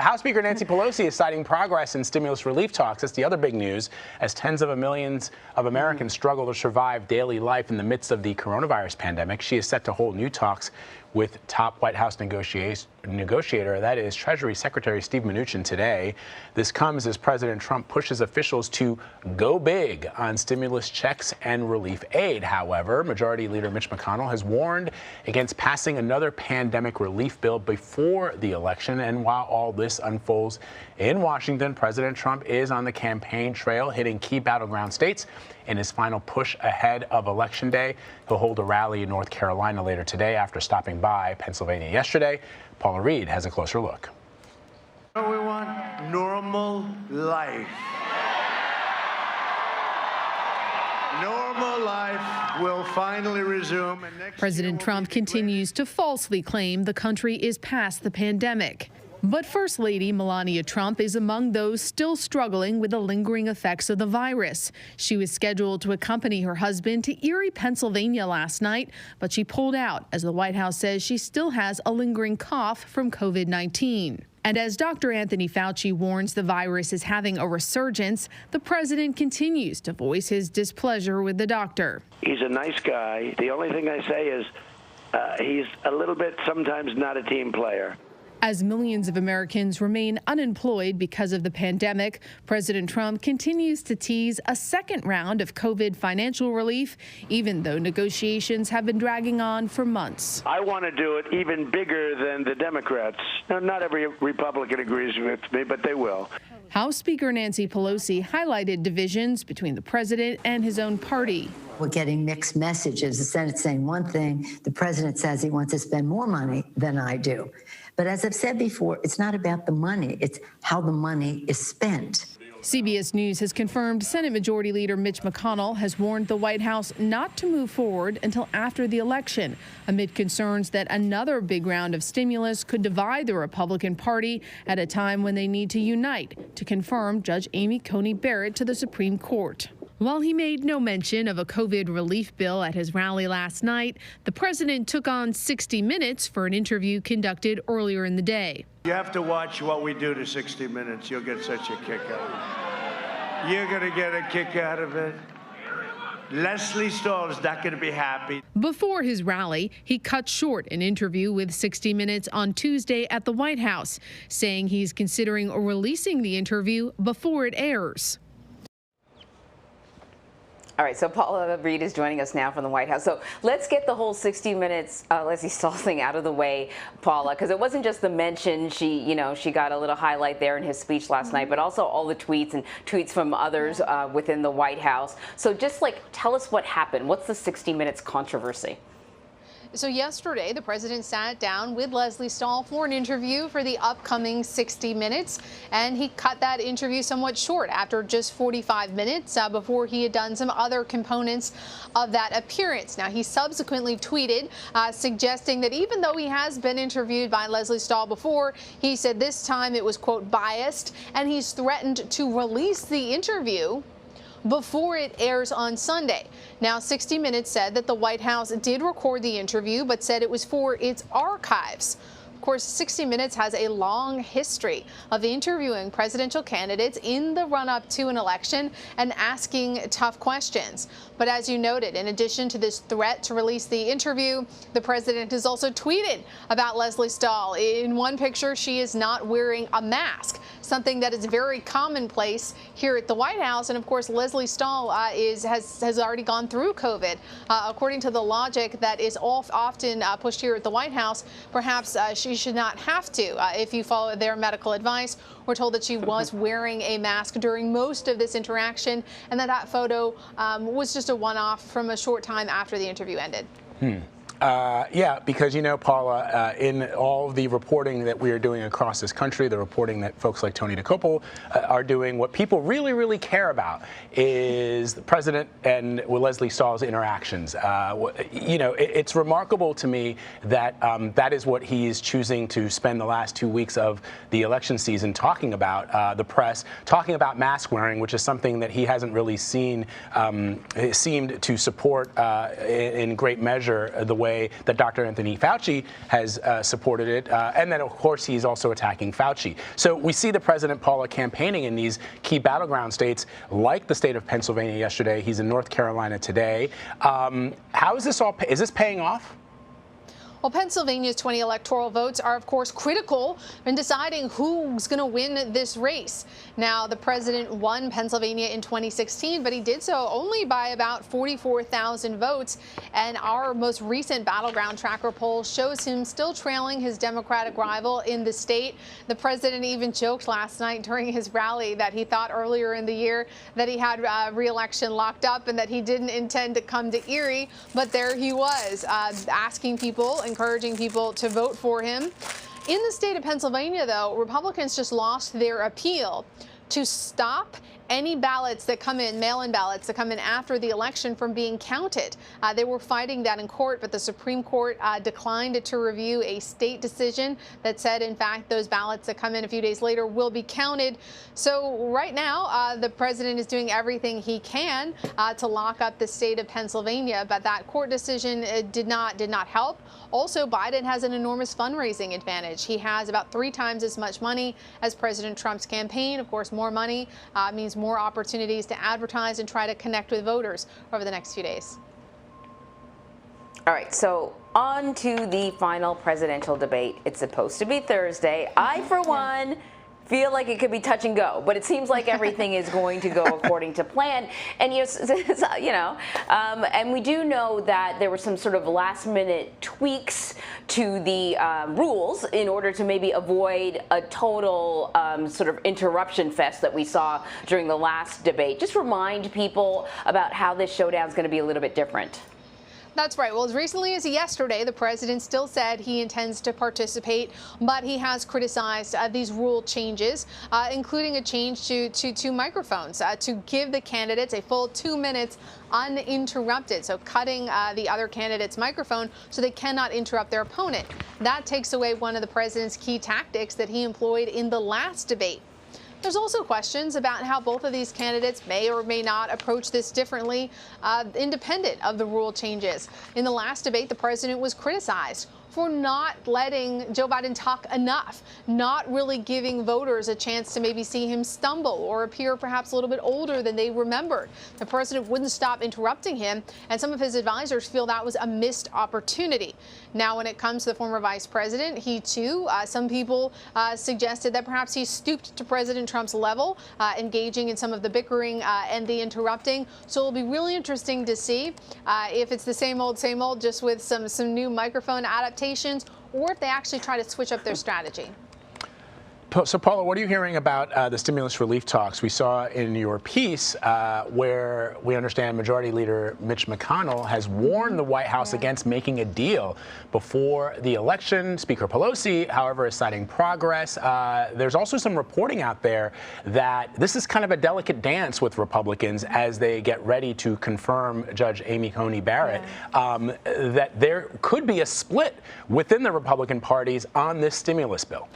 House Speaker Nancy Pelosi is citing progress in stimulus relief talks. That's the other big news, as tens of millions of Americans struggle to survive daily life in the midst of the coronavirus pandemic. She is set to hold new talks with top White House negotiator, that is Treasury Secretary Steve Mnuchin, today. This comes as President Trump pushes officials to go big on stimulus checks and relief aid. However, Majority Leader Mitch McConnell has warned against passing another pandemic relief bill before the election. And while all this unfolds in Washington, President Trump is on the campaign trail, hitting key battleground states in his final push ahead of Election Day. He'll hold a rally in North Carolina later today after stopping by Pennsylvania yesterday. Paula Reid has a closer look. We want normal life. Normal life will finally resume. President Trump continues to falsely claim the country is past the pandemic. But First Lady Melania Trump is among those still struggling with the lingering effects of the virus. She was scheduled to accompany her husband to Erie, Pennsylvania last night, but she pulled out as the White House says she still has a lingering cough from COVID-19. And as Dr. Anthony Fauci warns the virus is having a resurgence, the president continues to voice his displeasure with the doctor. He's a nice guy. The only thing I say is he's a little bit sometimes not a team player. As millions of Americans remain unemployed because of the pandemic, President Trump continues to tease a second round of COVID financial relief, even though negotiations have been dragging on for months. I want to do it even bigger than the Democrats. Now, not every Republican agrees with me, but they will. House Speaker Nancy Pelosi highlighted divisions between the president and his own party. We're getting mixed messages. The Senate's saying one thing. The president says he wants to spend more money than I do. But as I've said before, it's not about the money. It's how the money is spent. CBS News has confirmed Senate Majority Leader Mitch McConnell has warned the White House not to move forward until after the election, amid concerns that another big round of stimulus could divide the Republican Party at a time when they need to unite to confirm Judge Amy Coney Barrett to the Supreme Court. While he made no mention of a COVID relief bill at his rally last night, the president took on 60 Minutes for an interview conducted earlier in the day. You have to watch what we do to 60 Minutes. You'll get such a kick out of it. You're going to get a kick out of it. Lesley Stahl is not going to be happy. Before his rally, he cut short an interview with 60 Minutes on Tuesday at the White House, saying he's considering releasing the interview before it airs. All right, so Paula Reid is joining us now from the White House. So let's get the whole 60 Minutes Lesley Stahl thing out of the way, Paula, because it wasn't just the mention. She got a little highlight there in his speech last night, but also all the tweets from others within the White House. So just tell us what happened. What's the 60 Minutes controversy? So yesterday, the president sat down with Lesley Stahl for an interview for the upcoming 60 Minutes, and he cut that interview somewhat short after just 45 minutes before he had done some other components of that appearance. Now, he subsequently tweeted suggesting that even though he has been interviewed by Lesley Stahl before, he said this time it was, quote, biased, and he's threatened to release the interview before it airs on Sunday. Now, 60 Minutes said that the White House did record the interview, but said it was for its archives. Of course, 60 Minutes has a long history of interviewing presidential candidates in the run-up to an election and asking tough questions. But as you noted, in addition to this threat to release the interview, the president has also tweeted about Lesley Stahl. In one picture, she is not wearing a mask, something that is very commonplace here at the White House. And of course, Lesley Stahl has already gone through COVID. According to the logic that is often pushed here at the White House, perhaps she should not have to if you follow their medical advice. We're told that she was wearing a mask during most of this interaction, and that photo was just a one-off from a short time after the interview ended. Yeah, because, Paula, in all the reporting that we are doing across this country, the reporting that folks like Tony DeCopel are doing, what people really, really care about is the president and Lesley Stahl's interactions. It's remarkable to me that that is what he is choosing to spend the last 2 weeks of the election season talking about, the press, talking about mask wearing, which is something that he hasn't really seemed to support in great measure the way way that Dr. Anthony Fauci has supported it. And then, of course, he's also attacking Fauci. So we see the president, Paula, campaigning in these key battleground states like the state of Pennsylvania yesterday. He's in North Carolina today. How is this is this paying off? Well, Pennsylvania's 20 electoral votes are, of course, critical in deciding who's going to win this race. Now, the president won Pennsylvania in 2016, but he did so only by about 44,000 votes. And our most recent battleground tracker poll shows him still trailing his Democratic rival in the state. The president even joked last night during his rally that he thought earlier in the year that he had re-election locked up and that he didn't intend to come to Erie. But there he was, asking people, encouraging people to vote for him. In the state of Pennsylvania, though, Republicans just lost their appeal to stop any ballots that come in, mail-in ballots that come in after the election, from being counted. They were fighting that in court, but the Supreme Court declined to review a state decision that said, in fact, those ballots that come in a few days later will be counted. So right now, the president is doing everything he can to lock up the state of Pennsylvania, but that court decision did not help. Also, Biden has an enormous fundraising advantage. He has about 3 times as much money as President Trump's campaign. Of course, more money means more opportunities to advertise and try to connect with voters over the next few days. All right, so on to the final presidential debate. It's supposed to be Thursday. I, for one, feel like it could be touch and go, but it seems like everything is going to go according to plan. And and we do know that there were some sort of last-minute tweaks to the rules in order to maybe avoid a total sort of interruption fest that we saw during the last debate. Just remind people about how this showdown is going to be a little bit different. That's right. Well, as recently as yesterday, the president still said he intends to participate, but he has criticized these rule changes, including a change to microphones to give the candidates a full 2 minutes uninterrupted. So cutting the other candidate's microphone so they cannot interrupt their opponent. That takes away one of the president's key tactics that he employed in the last debate. There's also questions about how both of these candidates may or may not approach this differently, independent of the rule changes. In the last debate, the president was criticized for not letting Joe Biden talk enough, not really giving voters a chance to maybe see him stumble or appear perhaps a little bit older than they remembered. The president wouldn't stop interrupting him, and some of his advisors feel that was a missed opportunity. Now, when it comes to the former vice president, he too, some people suggested that perhaps he stooped to President Trump's level, engaging in some of the bickering and the interrupting. So it'll be really interesting to see if it's the same old, just with some new microphone adaptations, or if they actually try to switch up their strategy. So, Paula, what are you hearing about the stimulus relief talks? We saw in your piece where we understand Majority Leader Mitch McConnell has warned the White House against making a deal before the election. Speaker Pelosi, however, is citing progress. There's also some reporting out there that this is kind of a delicate dance with Republicans as they get ready to confirm Judge Amy Coney Barrett, that there could be a split within the Republican parties on this stimulus bill.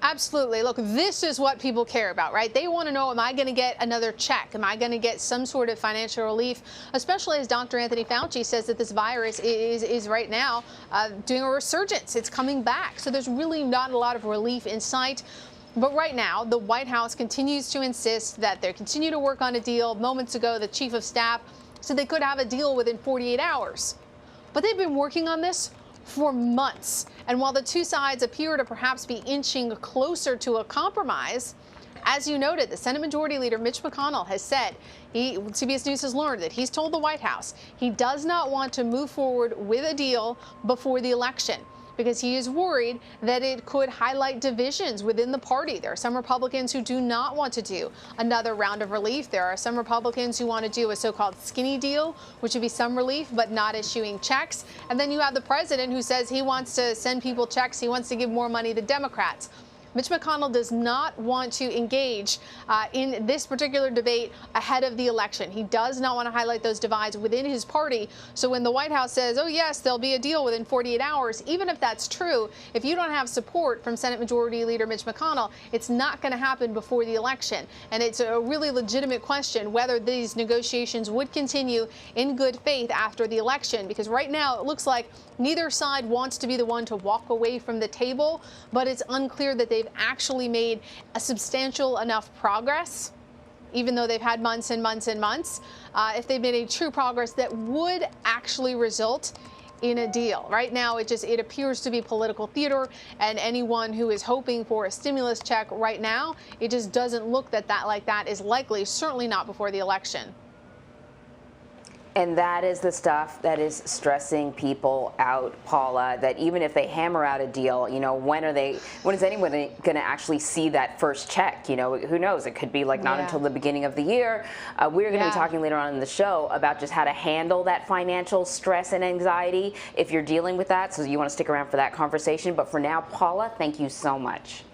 Absolutely. Look, this is what people care about, right? They want to know, am I going to get another check? Am I going to get some sort of financial relief, especially as Dr. Anthony Fauci says that this virus is right now doing a resurgence. It's coming back. So there's really not a lot of relief in sight. But right now, the White House continues to insist that they continue to work on a deal. Moments ago, the chief of staff said they could have a deal within 48 hours. But they've been working on this for months. And while the two sides appear to perhaps be inching closer to a compromise, as you noted, the Senate Majority Leader Mitch McConnell has said, CBS News has learned that he's told the White House he does not want to move forward with a deal before the election, because he is worried that it could highlight divisions within the party. There are some Republicans who do not want to do another round of relief. There are some Republicans who want to do a so-called skinny deal, which would be some relief, but not issuing checks. And then you have the president who says he wants to send people checks. He wants to give more money to Democrats. Mitch McConnell does not want to engage in this particular debate ahead of the election. He does not want to highlight those divides within his party. So when the White House says, oh, yes, there'll be a deal within 48 hours, even if that's true, if you don't have support from Senate Majority Leader Mitch McConnell, it's not going to happen before the election. And it's a really legitimate question whether these negotiations would continue in good faith after the election, because right now it looks like neither side wants to be the one to walk away from the table, but it's unclear that they've actually made a substantial enough progress, even though they've had months and months and months, if they've made a true progress that would actually result in a deal. Right now, it appears to be political theater, and anyone who is hoping for a stimulus check right now, it just doesn't look like that is likely, certainly not before the election. And that is the stuff that is stressing people out, Paula, that even if they hammer out a deal, you know, when is anyone going to actually see that first check? You know, who knows? It could be like not until the beginning of the year. We're going to be talking later on in the show about just how to handle that financial stress and anxiety if you're dealing with that. So you want to stick around for that conversation. But for now, Paula, thank you so much.